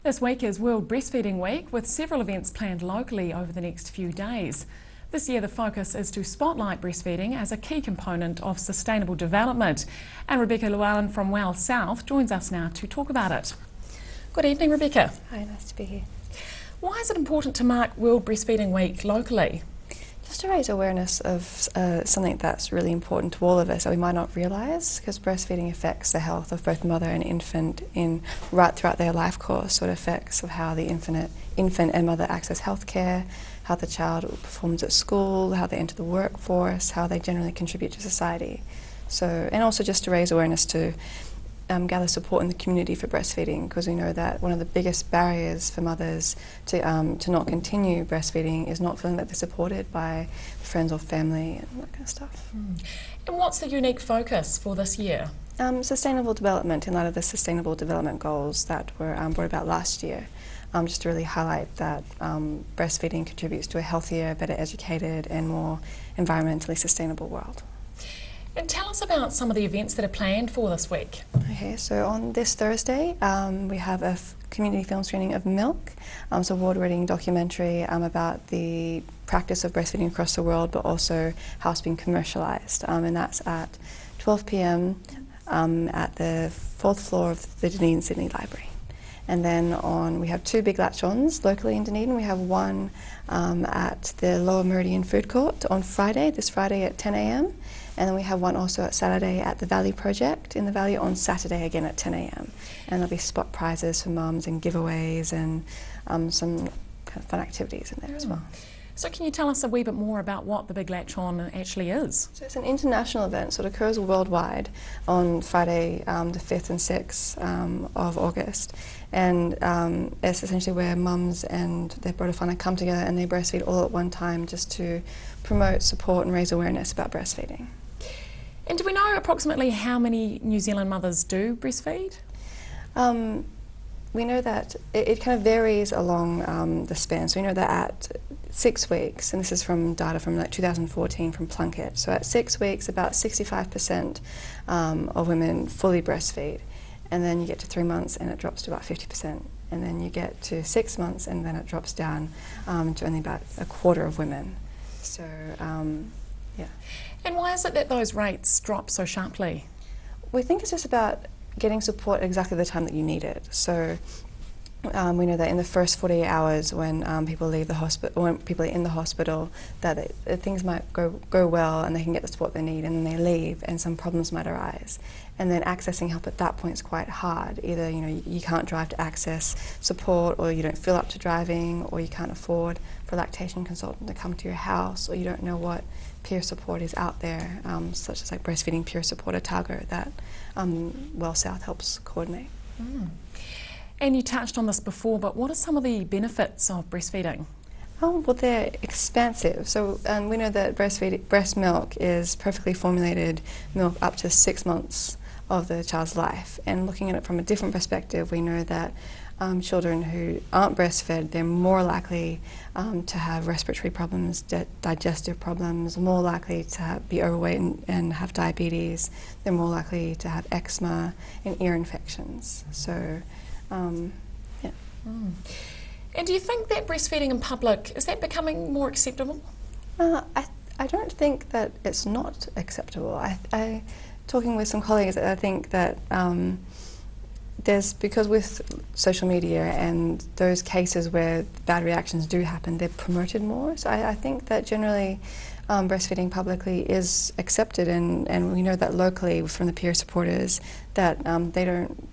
This week is World Breastfeeding Week, with several events planned locally over the next few days. This year the focus is to spotlight breastfeeding as a key component of sustainable development. And Rebecca Llewellyn from WellSouth joins us now to talk about it. Good evening, Rebecca. Hi, nice to be here. Why is it important to mark World Breastfeeding Week locally? Just to raise awareness of something that's really important to all of us that we might not realise, because breastfeeding affects the health of both mother and infant right throughout their life course. So it affects of how the infant and mother access healthcare, how the child performs at school, how they enter the workforce, how they generally contribute to society. So, and also just to raise awareness to gather support in the community for breastfeeding, because we know that one of the biggest barriers for mothers to not continue breastfeeding is not feeling that they're supported by friends or family and that kind of stuff. And what's the unique focus for this year? Sustainable development in light of the Sustainable Development Goals that were brought about last year. Just to really highlight that breastfeeding contributes to a healthier, better educated and more environmentally sustainable world. And tell us about some of the events that are planned for this week. Okay, so on this Thursday we have a community film screening of Milk. It's an award-winning documentary about the practice of breastfeeding across the world, but also how it's being commercialised, and that's at 12 p.m. At the 4th floor of the Dunedin Sydney Library. And then we have two big latch-ons locally in Dunedin. We have one at the Lower Meridian Food Court on this Friday at 10 a.m. And then we have one also at Saturday at the Valley Project in the Valley on Saturday again at 10 a.m. And there'll be spot prizes for mums and giveaways and some kind of fun activities in there as well. So can you tell us a wee bit more about what the Big Latch-On actually is? So it's an international event, so it occurs worldwide on Friday the 5th and 6th of August. And it's essentially where mums and their broader whānau come together and they breastfeed all at one time, just to promote, support and raise awareness about breastfeeding. And do we know approximately how many New Zealand mothers do breastfeed? We know that it kind of varies along the span. So we know that at 6 weeks, and this is from data from like 2014 from Plunkett, so at 6 weeks about 65% of women fully breastfeed, and then you get to 3 months and it drops to about 50%, and then you get to 6 months and then it drops down to only about a quarter of women. So yeah. And why is it that those rates drop so sharply? We think it's just about getting support at exactly the time that you need it. So we know that in the first 48 hours when people leave the hospital, when people are in the hospital, that things might go well and they can get the support they need, and then they leave and some problems might arise. And then accessing help at that point is quite hard. Either you can't drive to access support, or you don't feel up to driving, or you can't afford for a lactation consultant to come to your house, or you don't know what peer support is out there, such as like Breastfeeding Peer Support Otago that WellSouth helps coordinate. And you touched on this before, but what are some of the benefits of breastfeeding? Oh, well, they're expansive. So we know that breast milk is perfectly formulated milk up to 6 months of the child's life. And looking at it from a different perspective, we know that children who aren't breastfed, they're more likely to have respiratory problems, digestive problems, more likely to be overweight and have diabetes. They're more likely to have eczema and ear infections. So, yeah. And do you think that breastfeeding in public, is that becoming more acceptable? I don't think that it's not acceptable. Talking with some colleagues, I think that because with social media and those cases where bad reactions do happen, they're promoted more. So I think that generally breastfeeding publicly is accepted, and we know that locally from the peer supporters that they don't